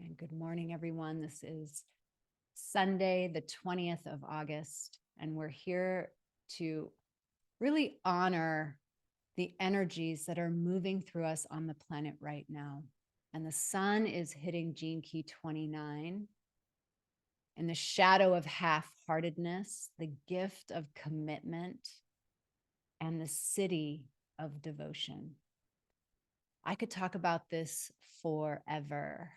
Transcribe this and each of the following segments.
And good morning, everyone. This is Sunday, the 20th of August, and we're here to really honor the energies that are moving through us on the planet right now. And the sun is hitting Gene Key 29 in the shadow of half-heartedness, the gift of commitment, and the city of devotion. I could talk about this forever.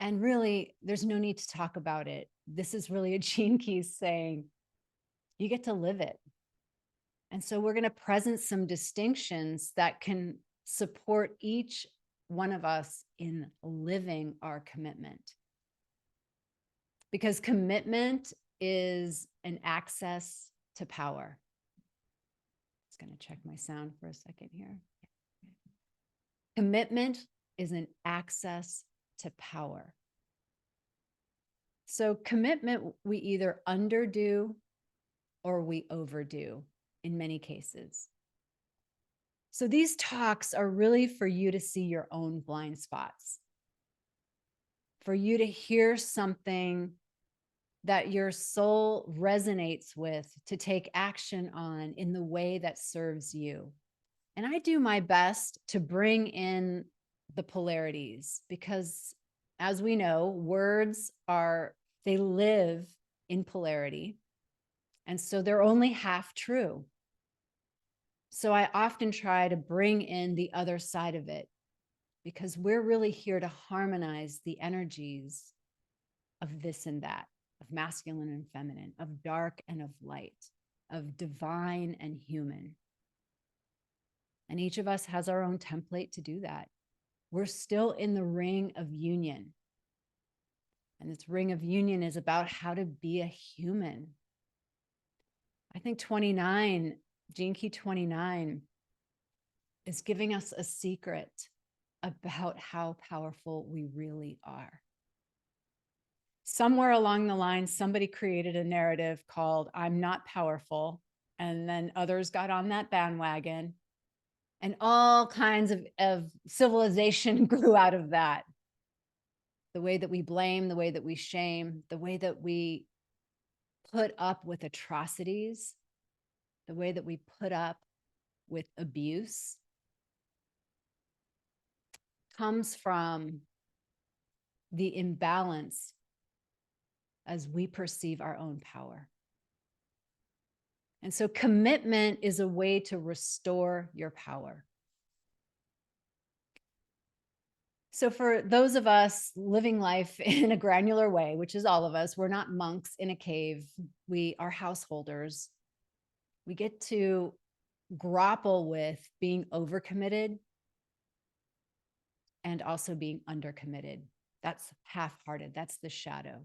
And really, there's no need to talk about it. This is really a Gene Key saying, you get to live it. And so we're going to present some distinctions that can support each one of us in living our commitment. Because commitment is an access to power. Just going to check my sound for a second here. Commitment is an access to power. So commitment, we either underdo or we overdo in many cases. So these talks are really for you to see your own blind spots, for you to hear something that your soul resonates with, to take action on in the way that serves you. And I do my best to bring in the polarities because, as we know, words they live in polarity. And so they're only half true. So I often try to bring in the other side of it because we're really here to harmonize the energies of this and that, of masculine and feminine, of dark and of light, of divine and human. And each of us has our own template to do that. We're still in the ring of union. And this ring of union is about how to be a human. I think 29, Gene Key 29, is giving us a secret about how powerful we really are. Somewhere along the line, somebody created a narrative called "I'm not powerful," and then others got on that bandwagon, and all kinds of civilization grew out of that. The way that we blame, the way that we shame, the way that we put up with atrocities, the way that we put up with abuse comes from the imbalance as we perceive our own power. And so commitment is a way to restore your power. So for those of us living life in a granular way, which is all of us, we're not monks in a cave, we are householders. We get to grapple with being overcommitted and also being undercommitted. That's half-hearted. That's the shadow.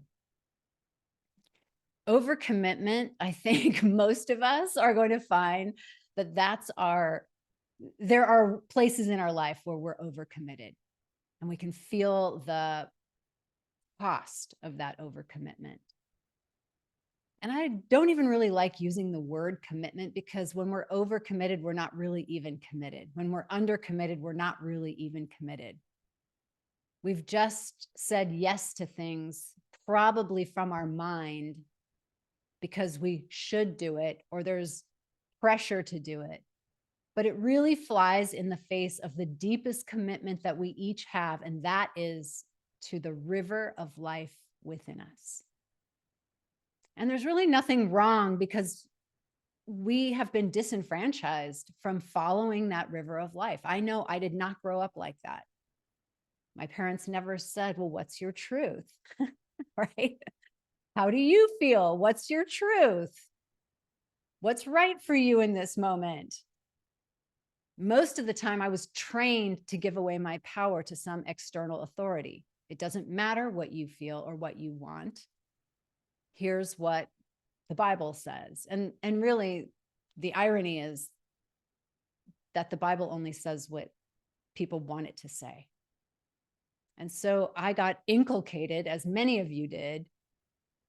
Overcommitment, I think most of us are going to find that there are places in our life where we're overcommitted and we can feel the cost of that overcommitment. And I don't even really like using the word commitment because when we're overcommitted, we're not really even committed. When we're undercommitted, we're not really even committed. We've just said yes to things, probably from our mind, because we should do it or there's pressure to do it. But it really flies in the face of the deepest commitment that we each have, and that is to the river of life within us. And there's really nothing wrong because we have been disenfranchised from following that river of life. I know I did not grow up like that. My parents never said, well, what's your truth? Right? How do you feel? What's your truth? What's right for you in this moment? Most of the time, I was trained to give away my power to some external authority. It doesn't matter what you feel or what you want. Here's what the Bible says. And really, the irony is that the Bible only says what people want it to say. And so I got inculcated, as many of you did,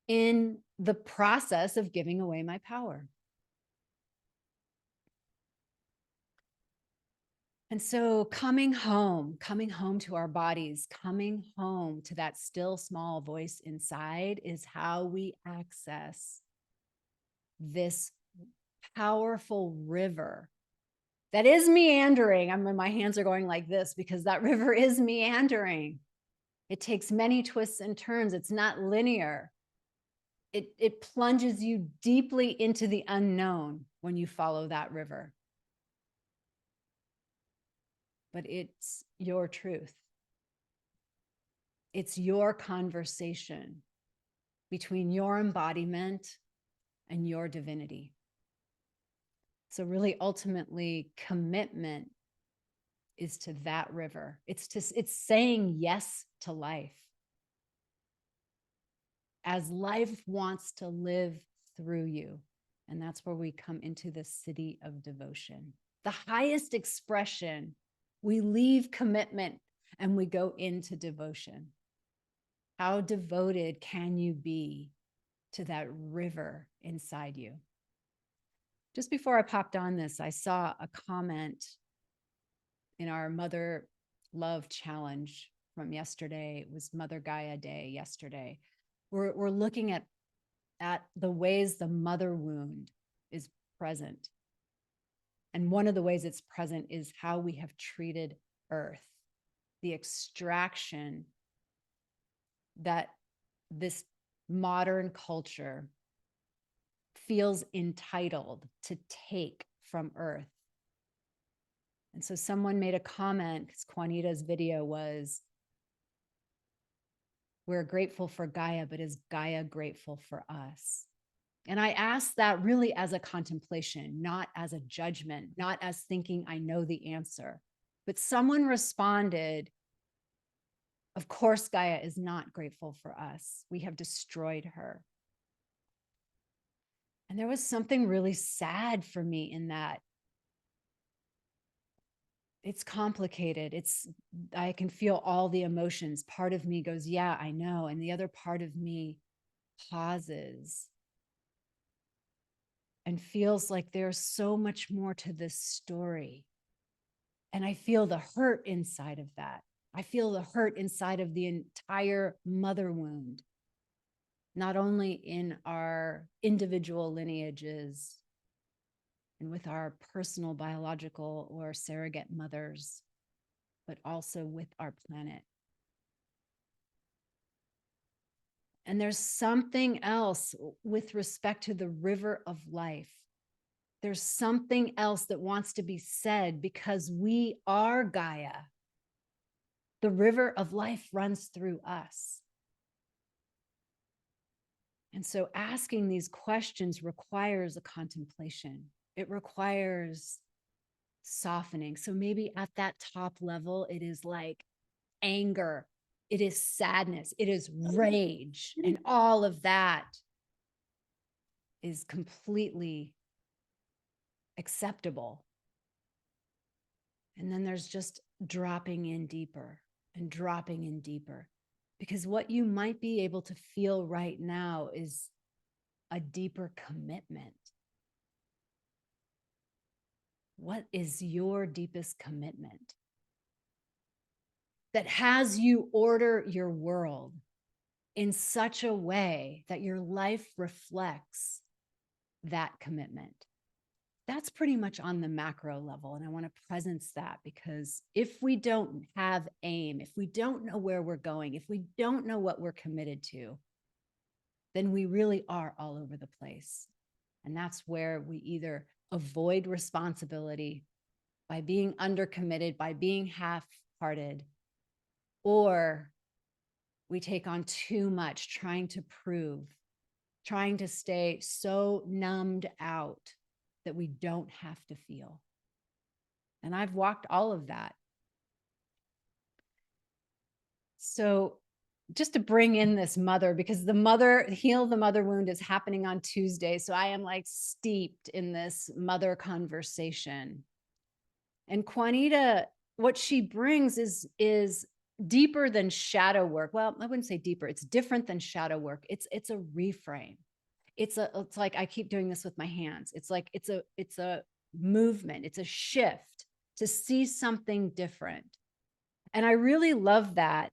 in the process of giving away my power. And so coming home to our bodies, coming home to that still small voice inside is how we access this powerful river that is meandering. My hands are going like this because that river is meandering. It takes many twists and turns. It's not linear. It plunges you deeply into the unknown when you follow that river. But it's your truth. It's your conversation between your embodiment and your divinity. So really, ultimately, commitment is to that river. It's saying yes to life as life wants to live through you. And that's where we come into the city of devotion. The highest expression, we leave commitment and we go into devotion. How devoted can you be to that river inside you? Just before I popped on this, I saw a comment in our Mother Love Challenge from yesterday. It was Mother Gaia Day yesterday. We're looking at the ways the mother wound is present. And one of the ways it's present is how we have treated Earth, the extraction that this modern culture feels entitled to take from Earth. And so someone made a comment, because Juanita's video was, we're grateful for Gaia, but is Gaia grateful for us? And I asked that really as a contemplation, not as a judgment, not as thinking I know the answer. But someone responded, of course, Gaia is not grateful for us. We have destroyed her. And there was something really sad for me in that. It's complicated. I can feel all the emotions. Part of me goes, yeah, I know. And the other part of me pauses and feels like there's so much more to this story. And I feel the hurt inside of that. I feel the hurt inside of the entire mother wound, not only in our individual lineages and with our personal biological or surrogate mothers, but also with our planet. And there's something else with respect to the river of life. There's something else that wants to be said because we are Gaia. The river of life runs through us. And so asking these questions requires a contemplation. It requires softening. So maybe at that top level, it is like anger, it is sadness, it is rage, and all of that is completely acceptable. And then there's just dropping in deeper and dropping in deeper, because what you might be able to feel right now is a deeper commitment. What is your deepest commitment that has you order your world in such a way that your life reflects that commitment? That's pretty much on the macro level. And I want to presence that, because if we don't have aim, if we don't know where we're going, if we don't know what we're committed to, then we really are all over the place. And that's where we either avoid responsibility by being undercommitted, by being half-hearted, or we take on too much, trying to prove, trying to stay so numbed out that we don't have to feel. And I've walked all of that. So just to bring in this mother, because Heal the Mother Wound is happening on Tuesday. So I am like steeped in this mother conversation. And Juanita, what she brings is deeper than shadow work. Well, I wouldn't say deeper. It's different than shadow work. It's a reframe. It's like, I keep doing this with my hands. It's like, it's a movement. It's a shift to see something different. And I really love that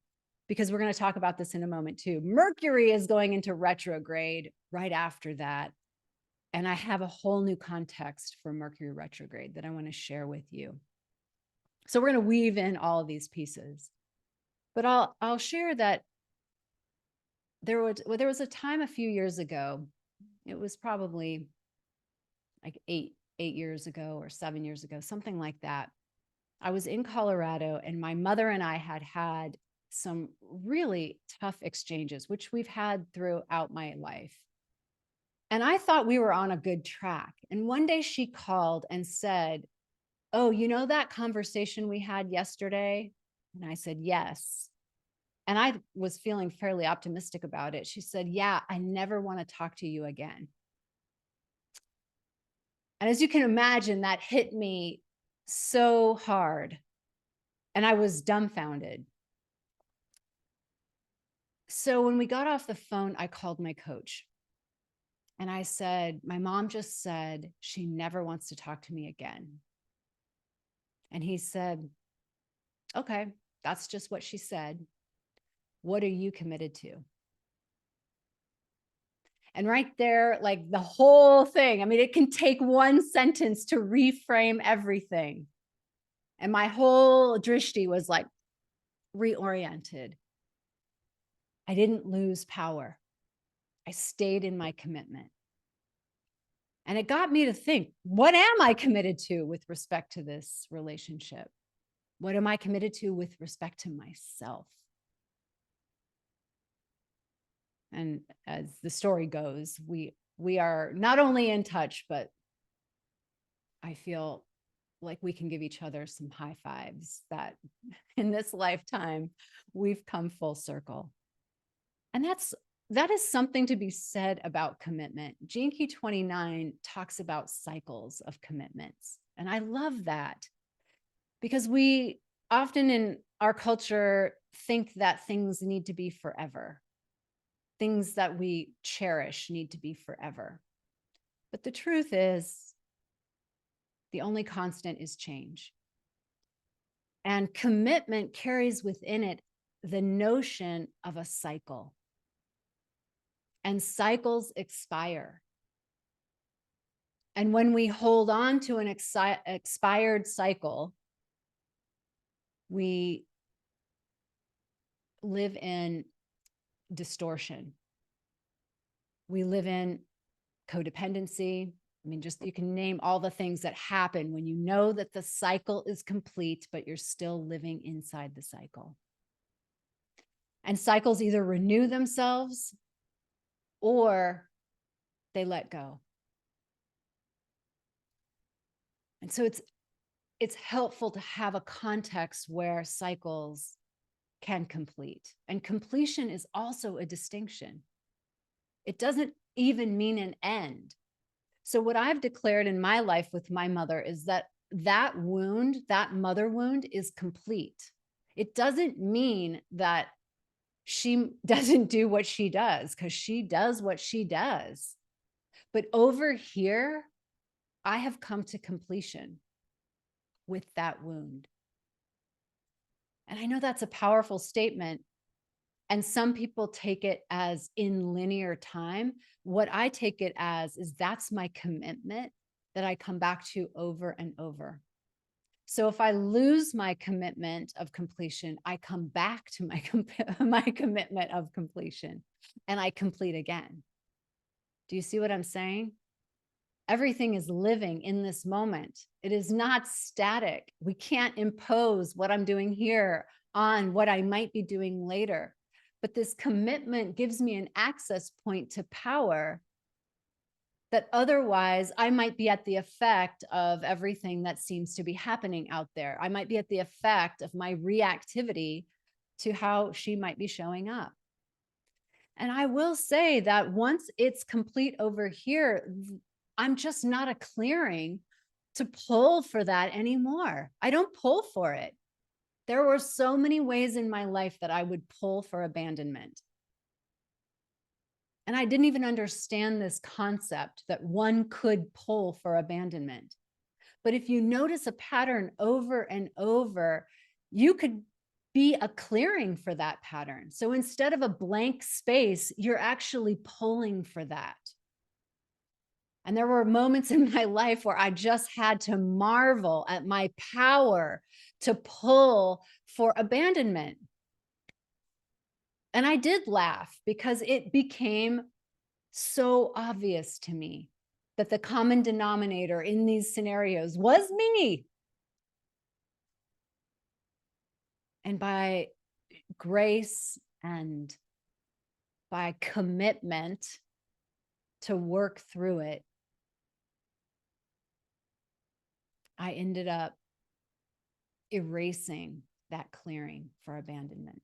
because we're going to talk about this in a moment too. Mercury is going into retrograde right after that. And I have a whole new context for Mercury retrograde that I want to share with you. So we're going to weave in all of these pieces. But I'll share that there was a time a few years ago. It was probably like eight years ago or 7 years ago, something like that. I was in Colorado, and my mother and I had some really tough exchanges, which we've had throughout my life. And I thought we were on a good track. And one day she called and said, "Oh, you know that conversation we had yesterday?" And I said, "Yes." And I was feeling fairly optimistic about it. She said, "Yeah, I never want to talk to you again." And as you can imagine, that hit me so hard. And I was dumbfounded. So when we got off the phone, I called my coach and I said, "My mom just said she never wants to talk to me again." And he said, "Okay, that's just what she said. What are you committed to?" And right there, like the whole thing, I mean, it can take one sentence to reframe everything. And my whole drishti was like reoriented. I didn't lose power. I stayed in my commitment. And it got me to think, what am I committed to with respect to this relationship? What am I committed to with respect to myself? And as the story goes, we are not only in touch, but I feel like we can give each other some high fives that in this lifetime we've come full circle. And that is something to be said about commitment. Gene Key 29 talks about cycles of commitments. And I love that because we often in our culture think that things need to be forever. Things that we cherish need to be forever. But the truth is, the only constant is change. And commitment carries within it the notion of a cycle. And cycles expire. And when we hold on to an expired cycle, we live in distortion. We live in codependency. I mean, just you can name all the things that happen when you know that the cycle is complete, but you're still living inside the cycle. And cycles either renew themselves or they let go. And so it's helpful to have a context where cycles can complete. And completion is also a distinction. It doesn't even mean an end. So what I've declared in my life with my mother is that that wound, that mother wound, is complete. It doesn't mean that she doesn't do what she does, because she does what she does. But over here, I have come to completion with that wound. And I know that's a powerful statement. And some people take it as in linear time. What I take it as is that's my commitment that I come back to over and over. So if I lose my commitment of completion, I come back to my commitment of completion and I complete again. Do you see what I'm saying? Everything is living in this moment. It is not static. We can't impose what I'm doing here on what I might be doing later. But this commitment gives me an access point to power that otherwise I might be at the effect of everything that seems to be happening out there. I might be at the effect of my reactivity to how she might be showing up. And I will say that once it's complete over here, I'm just not a clearing to pull for that anymore. I don't pull for it. There were so many ways in my life that I would pull for abandonment. And I didn't even understand this concept that one could pull for abandonment. But if you notice a pattern over and over, you could be a clearing for that pattern. So instead of a blank space, you're actually pulling for that. And there were moments in my life where I just had to marvel at my power to pull for abandonment. And I did laugh because it became so obvious to me that the common denominator in these scenarios was me. And by grace and by commitment to work through it, I ended up erasing that clearing for abandonment.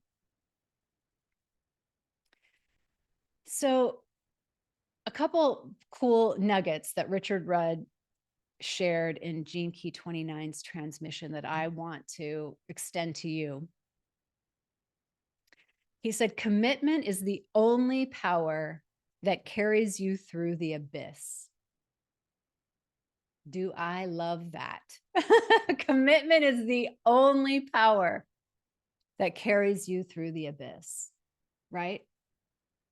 So, a couple cool nuggets that Richard Rudd shared in Gene Key 29's transmission that I want to extend to you. He said, commitment is the only power that carries you through the abyss. Do I love that? Commitment is the only power that carries you through the abyss, right?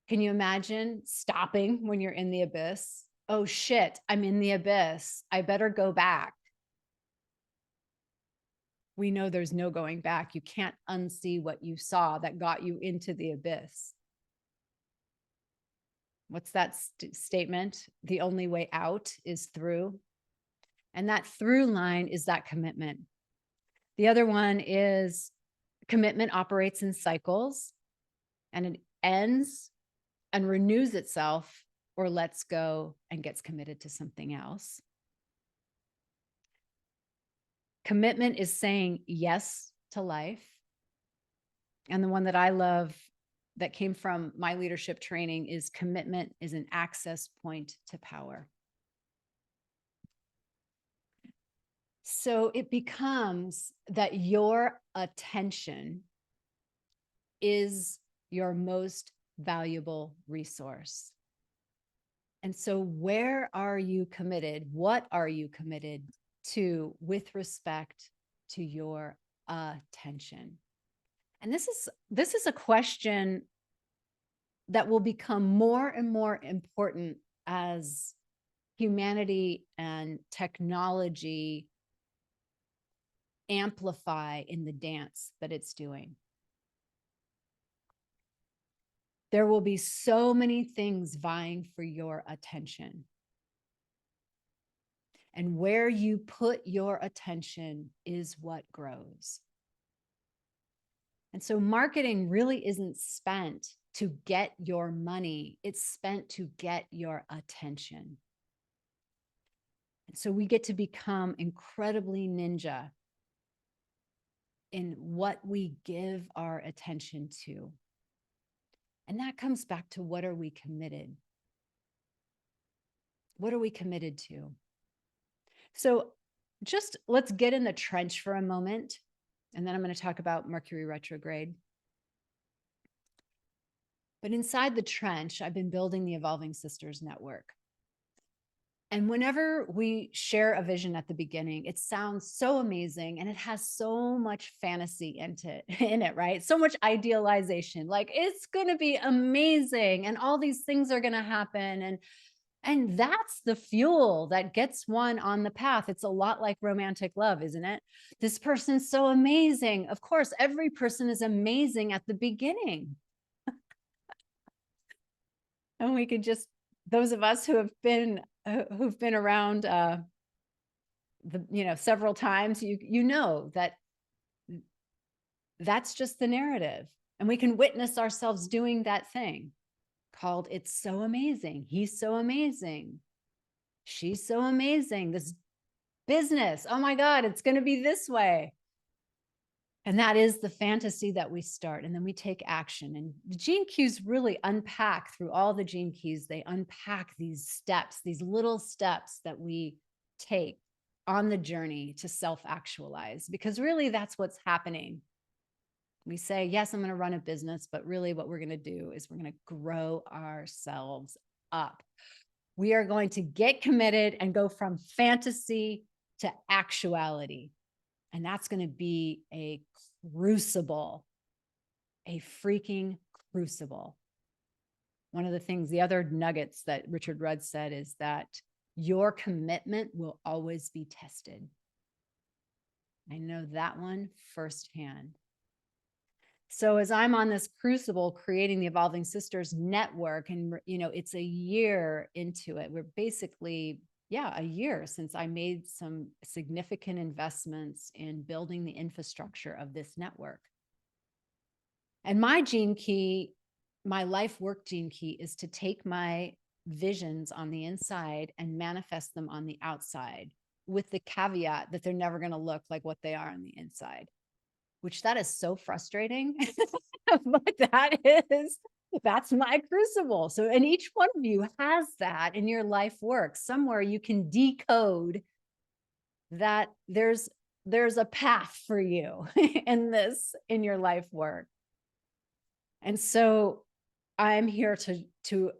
Can you imagine stopping when you're in the abyss? Oh shit, I'm in the abyss. I better go back. We know there's no going back. You can't unsee what you saw that got you into the abyss. What's that statement? The only way out is through. And that through line is that commitment. The other one is commitment operates in cycles and it ends and renews itself or lets go and gets committed to something else. Commitment is saying yes to life. And the one that I love that came from my leadership training is commitment is an access point to power. So it becomes that your attention is your most valuable resource. And so where are you committed? What are you committed to with respect to your attention? And this is a question that will become more and more important as humanity and technology amplify in the dance that it's doing. There will be so many things vying for your attention. And where you put your attention is what grows. And so marketing really isn't spent to get your money. It's spent to get your attention. And so we get to become incredibly ninja in what we give our attention to. And that comes back to what are we committed? What are we committed to? So just let's get in the trench for a moment. And then I'm going to talk about Mercury retrograde. But inside the trench, I've been building the Evolving Sisters Network. And whenever we share a vision at the beginning, it sounds so amazing and it has so much fantasy in it, right? So much idealization, like it's going to be amazing and all these things are going to happen. And that's the fuel that gets one on the path. It's a lot like romantic love, isn't it? This person's so amazing. Of course, every person is amazing at the beginning. And we could just, those of us who've been around several times, you know that that's just the narrative. And we can witness ourselves doing that thing called it's so amazing. He's so amazing. She's so amazing. This business, oh my God, it's going to be this way. And that is the fantasy that we start. And then we take action. And the gene keys really unpack through all the gene keys. They unpack these steps, these little steps that we take on the journey to self-actualize, because really that's what's happening. We say, yes, I'm going to run a business, but really what we're going to do is we're going to grow ourselves up. We are going to get committed and go from fantasy to actuality. And that's going to be a crucible, a freaking crucible. One of the things, the other nuggets that Richard Rudd said is that your commitment will always be tested. I know that one firsthand. So as I'm on this crucible creating the Evolving Sisters network, and it's a year into it, we're basically, a year since I made some significant investments in building the infrastructure of this network. And my gene key, my life work gene key, is to take my visions on the inside and manifest them on the outside, with the caveat that they're never going to look like what they are on the inside, which that is so frustrating. But that's my crucible. So, and each one of you has that in your life work. Somewhere you can decode that there's a path for you in your life work. And so I'm here to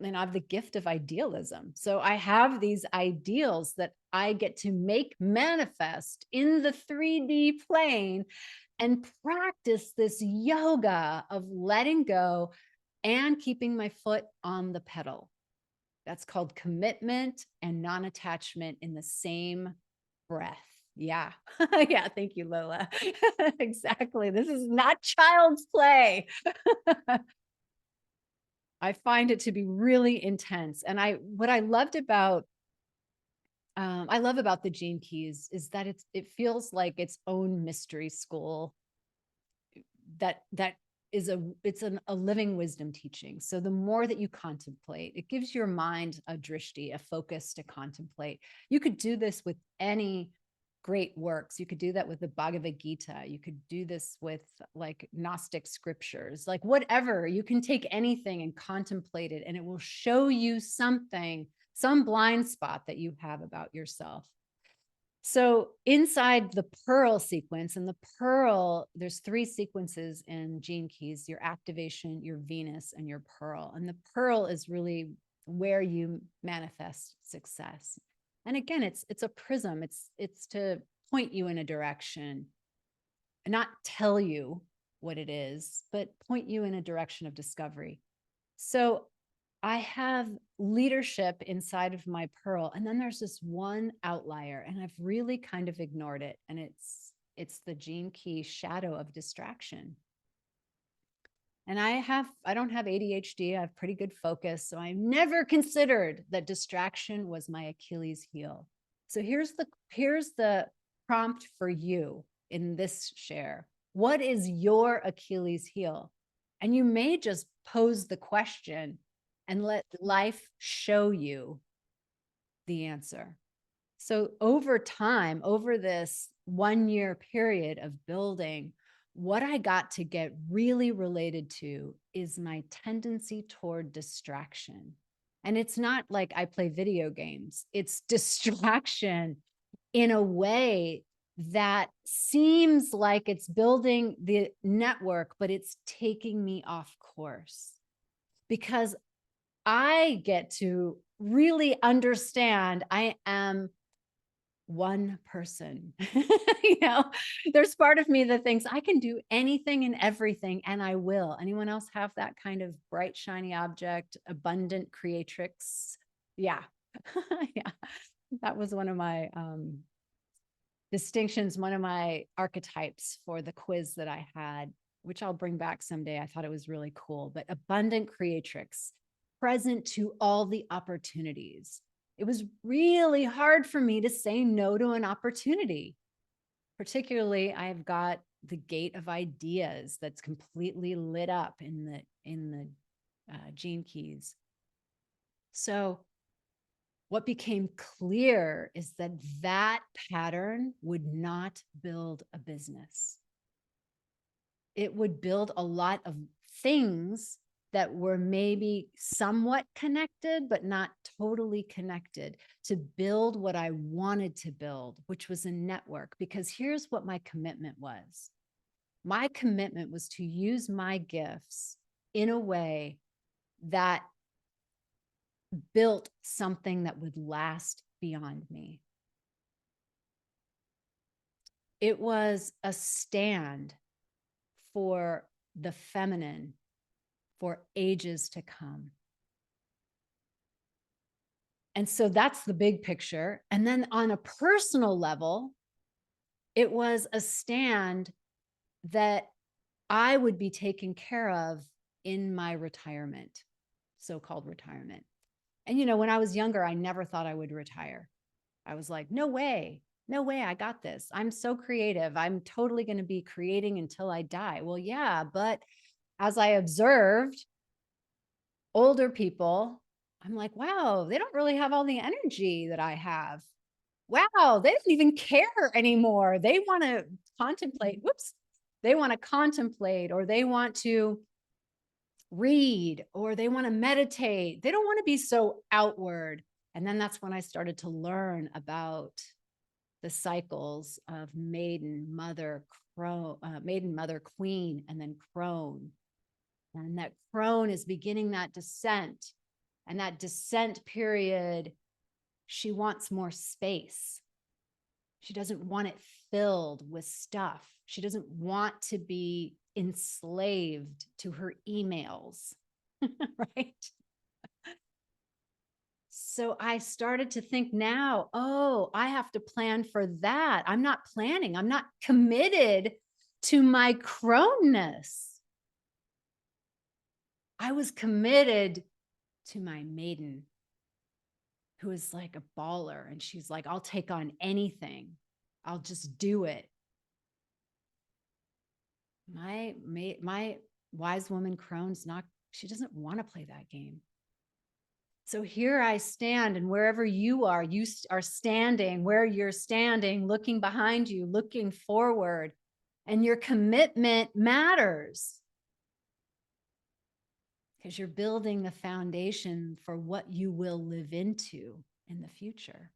and I have the gift of idealism. So I have these ideals that I get to make manifest in the 3D plane and practice this yoga of letting go and keeping my foot on the pedal. That's called commitment and non-attachment in the same breath. Yeah. Yeah. Thank you, Lola. Exactly. This is not child's play. I find it to be really intense. And what I loved about the Gene Keys is that it feels like its own mystery school that is a living wisdom teaching. So the more that you contemplate, it gives your mind a drishti, a focus to contemplate. You could do this with any great works. You could do that with the Bhagavad Gita. You could do this with like Gnostic scriptures, like whatever. You can take anything and contemplate it, and it will show you something, some blind spot that you have about yourself. So inside the Pearl sequence, and the Pearl, there's 3 sequences in Gene Keys: your activation, your Venus, and your Pearl. And the Pearl is really where you manifest success. And again, it's a prism. It's to point you in a direction, and not tell you what it is, but point you in a direction of discovery. So I have leadership inside of my Pearl, and then there's this one outlier, and I've really kind of ignored it. And it's the Gene Key shadow of distraction. And I don't have ADHD. I have pretty good focus. So I never considered that distraction was my Achilles heel. So here's the prompt for you in this share. What is your Achilles heel? And you may just pose the question and let life show you the answer. So over time, over this 1-year period of building, what I got to get really related to is my tendency toward distraction. And it's not like I play video games. It's distraction in a way that seems like it's building the network, but it's taking me off course, because I get to really understand I am one person. There's part of me that thinks I can do anything and everything, and I will. Anyone else have that kind of bright, shiny object, abundant creatrix? Yeah. Yeah. That was one of my distinctions, one of my archetypes for the quiz that I had, which I'll bring back someday. I thought it was really cool. But abundant creatrix, present to all the opportunities. It was really hard for me to say no to an opportunity. Particularly, I've got the gate of ideas that's completely lit up in the Gene Keys. So what became clear is that pattern would not build a business. It would build a lot of things that were maybe somewhat connected, but not totally connected, to build what I wanted to build, which was a network. Because here's what my commitment was. My commitment was to use my gifts in a way that built something that would last beyond me. It was a stand for the feminine for ages to come. And so that's the big picture. And then on a personal level, it was a stand that I would be taken care of in my retirement, so-called retirement. And, you know, when I was younger, I never thought I would retire. I was like, no way, no way, I got this. I'm so creative. I'm totally going to be creating until I die. Well, yeah, but as I observed older people, I'm like, wow, they don't really have all the energy that I have. Wow, they don't even care anymore. They want to contemplate. Whoops. They want to contemplate, or they want to read, or they want to meditate. They don't want to be so outward. And then that's when I started to learn about the cycles of maiden, mother, maiden, mother, queen, and then crone. And that crone is beginning that descent. And that descent period, she wants more space. She doesn't want it filled with stuff. She doesn't want to be enslaved to her emails, right? So I started to think now, oh, I have to plan for that. I'm not planning. I'm not committed to my croneness. I was committed to my maiden, who is like a baller. And she's like, I'll take on anything. I'll just do it. My wise woman crone's not, she doesn't want to play that game. So here I stand, and wherever you are standing where you're standing, looking behind you, looking forward, and your commitment matters because you're building the foundation for what you will live into in the future.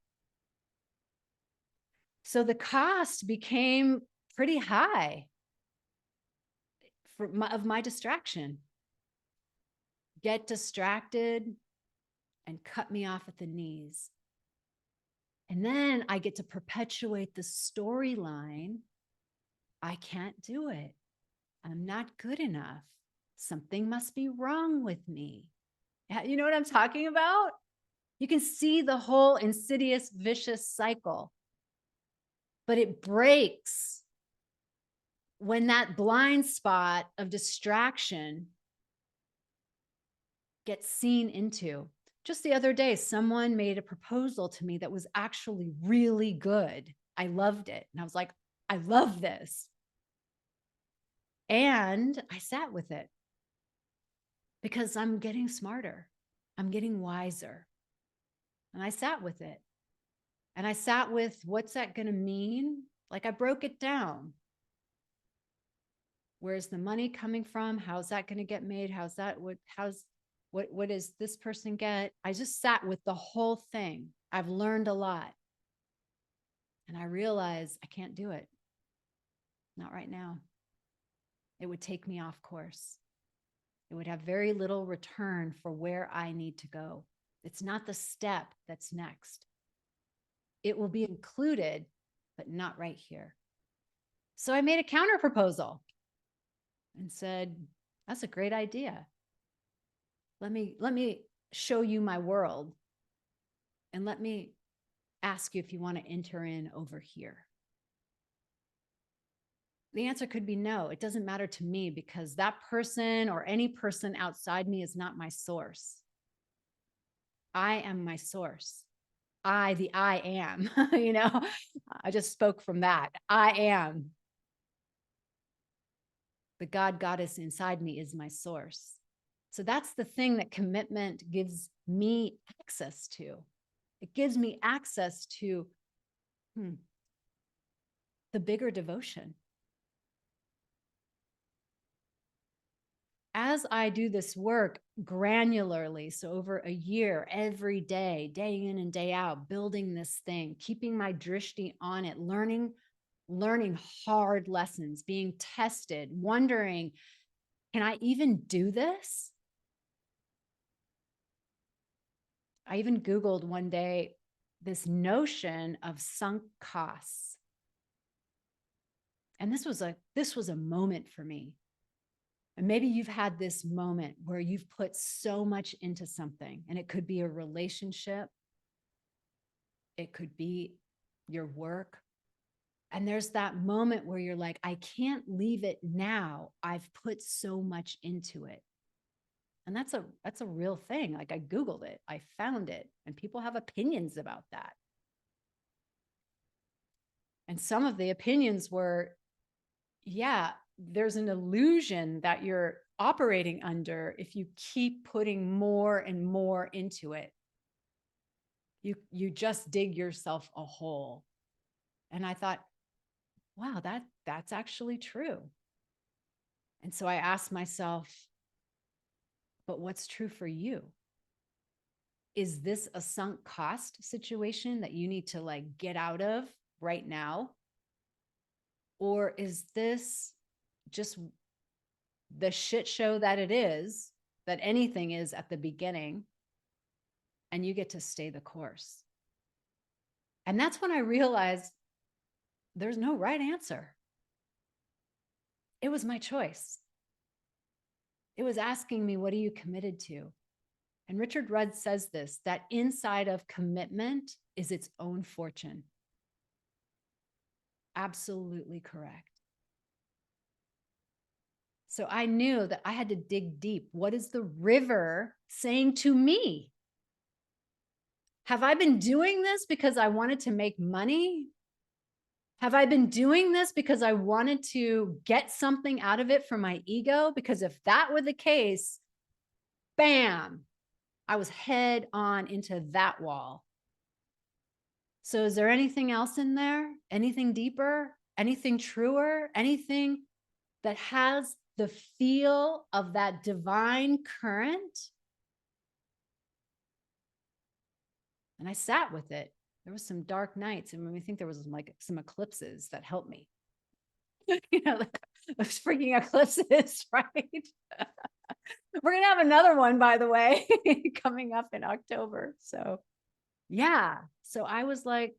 So the cost became pretty high of my distraction. Get distracted and cut me off at the knees. And then I get to perpetuate the storyline. I can't do it. I'm not good enough. Something must be wrong with me. You know what I'm talking about? You can see the whole insidious, vicious cycle. But it breaks when that blind spot of distraction gets seen into. Just the other day, someone made a proposal to me that was actually really good. I loved it. And I was like, I love this. And I sat with it because I'm getting smarter. I'm getting wiser. And I sat with it. And I sat with, what's that going to mean? Like I broke it down. Where's the money coming from? How's that going to get made? What does this person get? I just sat with the whole thing. I've learned a lot. And I realized I can't do it. Not right now. It would take me off course. It would have very little return for where I need to go. It's not the step that's next. It will be included, but not right here. So I made a counter proposal and said, that's a great idea. Let me show you my world, and let me ask you if you want to enter in over here. The answer could be no. It doesn't matter to me because that person or any person outside me is not my source. I am my source. The I am, you know, I just spoke from that. I am. The God goddess inside me is my source. So that's the thing that commitment gives me access to. It gives me access to the bigger devotion. As I do this work granularly, so over a year, every day, day in and day out, building this thing, keeping my drishti on it, learning hard lessons, being tested, wondering, can I even do this? I even Googled one day this notion of sunk costs. And this was a moment for me. And maybe you've had this moment where you've put so much into something, and it could be a relationship, it could be your work. And there's that moment where you're like, I can't leave it now. I've put so much into it. And that's a real thing. Like, I Googled it, I found it, and people have opinions about that. And some of the opinions were, yeah, there's an illusion that you're operating under if you keep putting more and more into it. You just dig yourself a hole. And I thought, wow, that's actually true. And so I asked myself, but what's true for you? Is this a sunk cost situation that you need to like get out of right now? Or is this just the shit show that it is, that anything is at the beginning, and you get to stay the course? And that's when I realized there's no right answer. It was my choice. It was asking me, what are you committed to? And Richard Rudd says this, that inside of commitment is its own fortune. Absolutely correct. So I knew that I had to dig deep. What is the river saying to me? Have I been doing this because I wanted to make money? Have I been doing this because I wanted to get something out of it for my ego? Because if that were the case, bam, I was head on into that wall. So is there anything else in there? Anything deeper? Anything truer? Anything that has the feel of that divine current? And I sat with it. There was some dark nights, and we think there was like some eclipses that helped me. Like those freaking eclipses, right? We're gonna have another one, by the way, coming up in October. So yeah. So I was like,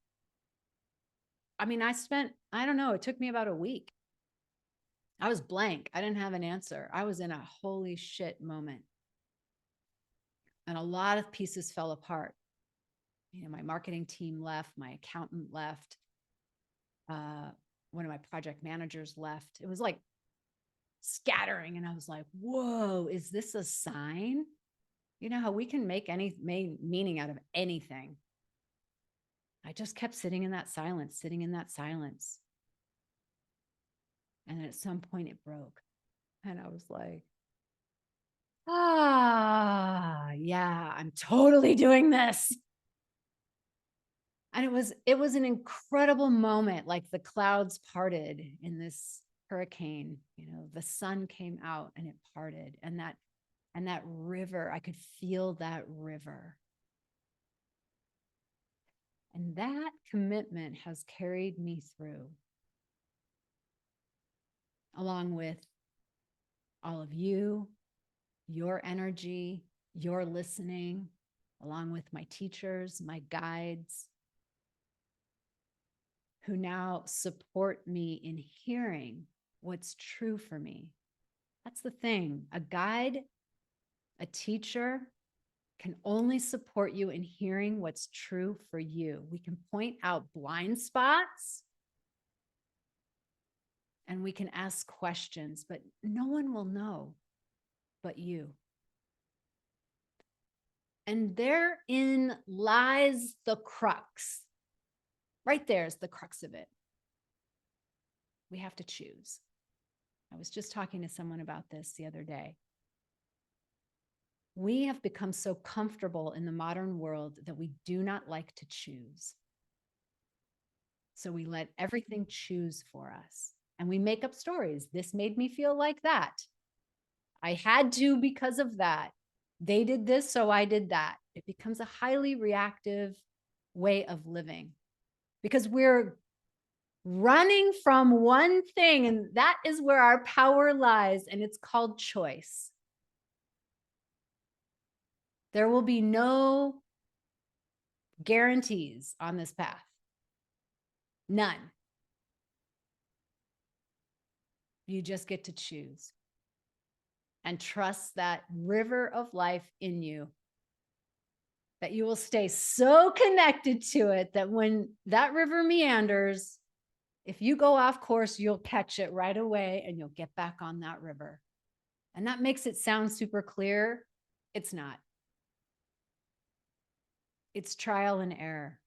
I mean, I don't know, it took me about a week. I was blank. I didn't have an answer. I was in a holy shit moment. And a lot of pieces fell apart. My marketing team left, my accountant left, one of my project managers left. It was like scattering. And I was like, whoa, is this a sign? You know how we can make any meaning out of anything. I just kept sitting in that silence, sitting in that silence. And then at some point it broke. And I was like, yeah, I'm totally doing this. And it was an incredible moment. Like the clouds parted in this hurricane, the sun came out and it parted, and that river, I could feel that river. And that commitment has carried me through, along with all of you, your energy, your listening, along with my teachers, my guides, who now support me in hearing what's true for me. That's the thing. A guide, a teacher can only support you in hearing what's true for you. We can point out blind spots and we can ask questions, but no one will know but you. And therein lies the crux. Right there is the crux of it. We have to choose. I was just talking to someone about this the other day. We have become so comfortable in the modern world that we do not like to choose. So we let everything choose for us. And we make up stories. This made me feel like that. I had to because of that. They did this, so I did that. It becomes a highly reactive way of living because we're running from one thing, and that is where our power lies, and it's called choice. There will be no guarantees on this path. None. You just get to choose and trust that river of life in you, that you will stay so connected to it that when that river meanders, if you go off course, you'll catch it right away and you'll get back on that river. And that makes it sound super clear. It's not. It's trial and error.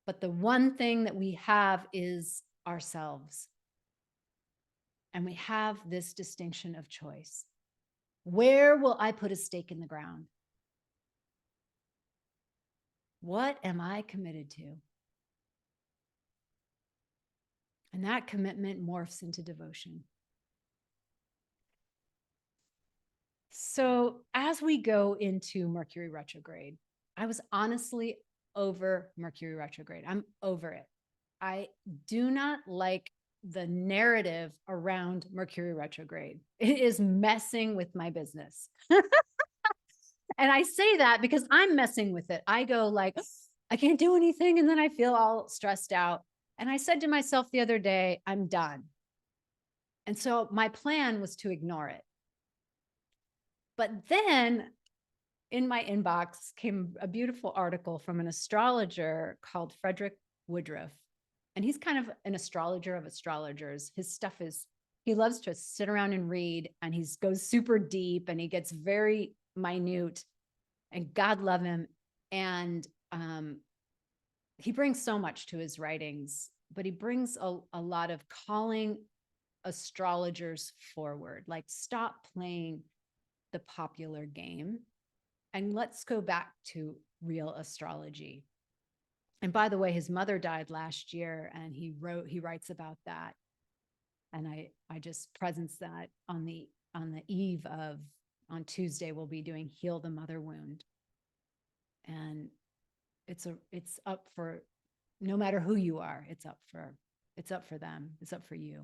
But the one thing that we have is ourselves. And we have this distinction of choice. Where will I put a stake in the ground? What am I committed to? And that commitment morphs into devotion. So as we go into Mercury retrograde, I was honestly over Mercury retrograde. I'm over it. I do not like the narrative around Mercury retrograde. It is messing with my business. And I say that because I'm messing with it. I go like, I can't do anything. And then I feel all stressed out. And I said to myself the other day, I'm done. And so my plan was to ignore it. But then in my inbox came a beautiful article from an astrologer called Frederick Woodruff. And he's kind of an astrologer of astrologers. His stuff is, he loves to sit around and read, and he goes super deep and he gets very minute, and God love him. And he brings so much to his writings, but he brings a lot of calling astrologers forward, like stop playing the popular game and let's go back to real astrology. And by the way, his mother died last year, and he writes about that. And I just presence that on the eve of, on Tuesday, we'll be doing Heal the Mother Wound. And it's up for, no matter who you are, it's up for them. It's up for you.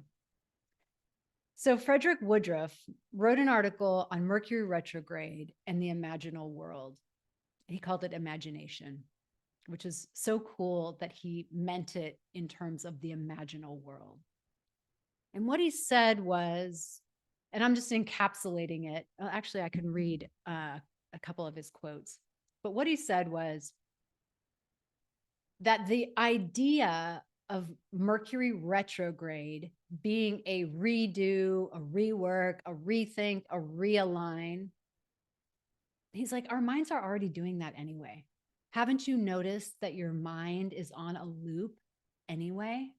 So Frederick Woodruff wrote an article on Mercury retrograde and the imaginal world. He called it imagination, which is so cool that he meant it in terms of the imaginal world. And what he said was, and I'm just encapsulating it. Actually, I can read a couple of his quotes. But what he said was that the idea of Mercury retrograde being a redo, a rework, a rethink, a realign. He's like, our minds are already doing that anyway. Haven't you noticed that your mind is on a loop anyway?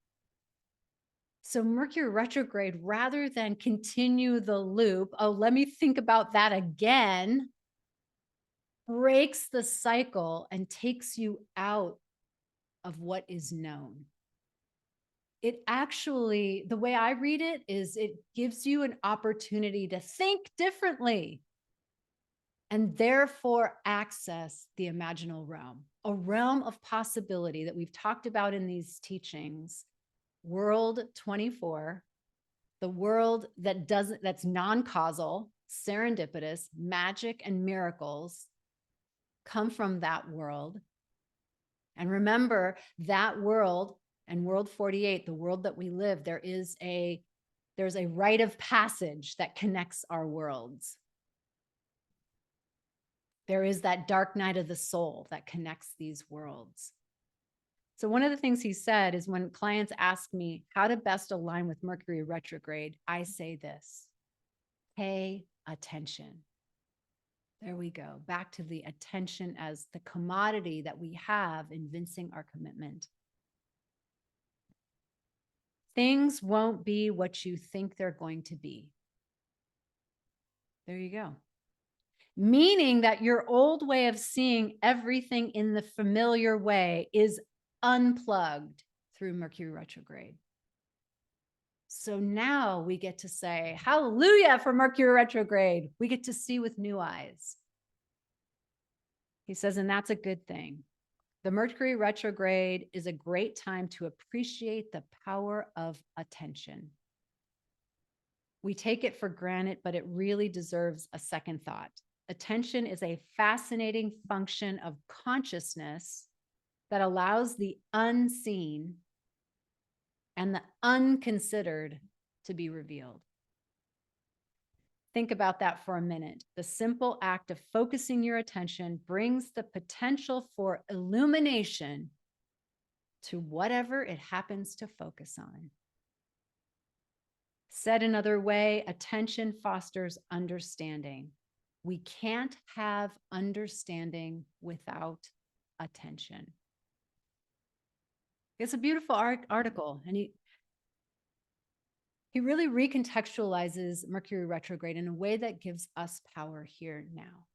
So Mercury retrograde, rather than continue the loop, oh, let me think about that again, breaks the cycle and takes you out of what is known. It actually, the way I read it is it gives you an opportunity to think differently and therefore access the imaginal realm, a realm of possibility that we've talked about in these teachings. World 24, the world that's non-causal, serendipitous, magic and miracles come from that world. And remember that world, and world 48, the world that we live, there's a rite of passage that connects our worlds. There is that dark night of the soul that connects these worlds. So one of the things he said is, when clients ask me how to best align with Mercury retrograde, I say this: pay attention. There we go. Back to the attention as the commodity that we have in evincing our commitment. Things won't be what you think they're going to be. There you go. Meaning that your old way of seeing everything in the familiar way is unplugged through Mercury retrograde. So now we get to say, hallelujah for Mercury retrograde. We get to see with new eyes. He says, and that's a good thing. The Mercury retrograde is a great time to appreciate the power of attention. We take it for granted, but it really deserves a second thought. Attention is a fascinating function of consciousness that allows the unseen and the unconsidered to be revealed. Think about that for a minute. The simple act of focusing your attention brings the potential for illumination to whatever it happens to focus on. Said another way, attention fosters understanding. We can't have understanding without attention. It's a beautiful article, and he really recontextualizes Mercury retrograde in a way that gives us power here now.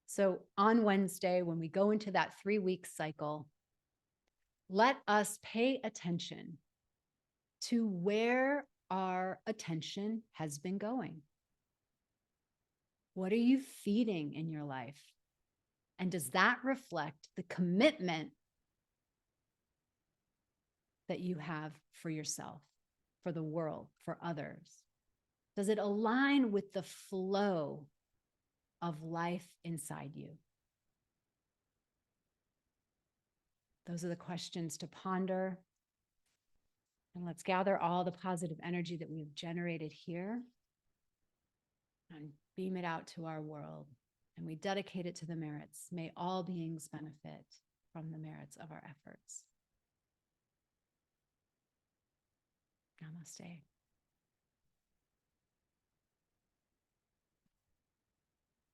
So on Wednesday, when we go into that 3-week cycle, let us pay attention to where our attention has been going. What are you feeding in your life? And does that reflect the commitment that you have for yourself, for the world, for others? Does it align with the flow of life inside you? Those are the questions to ponder. And let's gather all the positive energy that we've generated here and beam it out to our world. And we dedicate it to the merits. May all beings benefit from the merits of our efforts. Namaste.